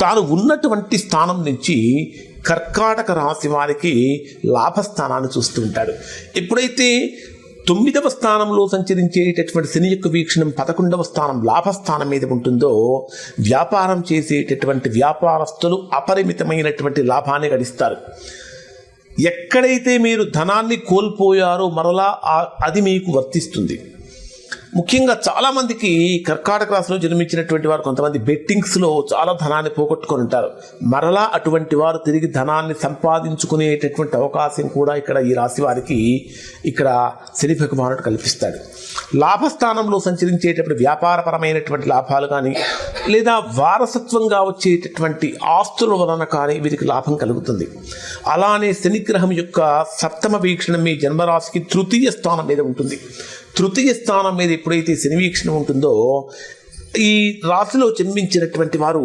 తాను ఉన్నటువంటి స్థానం నుంచి కర్కాటక రాశి వారికి లాభస్థానాన్ని చూస్తూ ఉంటాడు. ఎప్పుడైతే 9వ స్థానంలో సంచరించేటటువంటి శని యొక్క వీక్షణం 11వ స్థానం లాభస్థానం మీద ఉంటుందో వ్యాపారం చేసేటటువంటి వ్యాపారస్తులు అపరిమితమైనటువంటి లాభాన్ని గడిస్తారు. ఎక్కడైతే మీరు ధనాన్ని కోల్పోయారో మరలా అది మీకు వర్తిస్తుంది. ముఖ్యంగా చాలామందికి కర్కాటక రాశిలో జన్మించినటువంటి వారు కొంతమంది బెట్టింగ్స్లో చాలా ధనాన్ని పోగొట్టుకొని ఉంటారు. మరలా అటువంటి వారు తిరిగి ధనాన్ని సంపాదించుకునేటటువంటి అవకాశం కూడా ఇక్కడ ఈ రాశి వారికి ఇక్కడ శని భగవానుడు కల్పిస్తాడు. లాభస్థానంలో సంచరించేటప్పుడు వ్యాపారపరమైనటువంటి లాభాలు కానీ లేదా వారసత్వంగా వచ్చేటటువంటి ఆస్తుల వలన కానీ వీరికి లాభం కలుగుతుంది. అలానే శనిగ్రహం యొక్క 7వ వీక్షణం మీ జన్మరాశికి 3య స్థానం మీద ఉంటుంది. 3య స్థానం మీద ఎప్పుడైతే శని వీక్షణం ఉంటుందో ఈ రాశిలో జన్మించినటువంటి వారు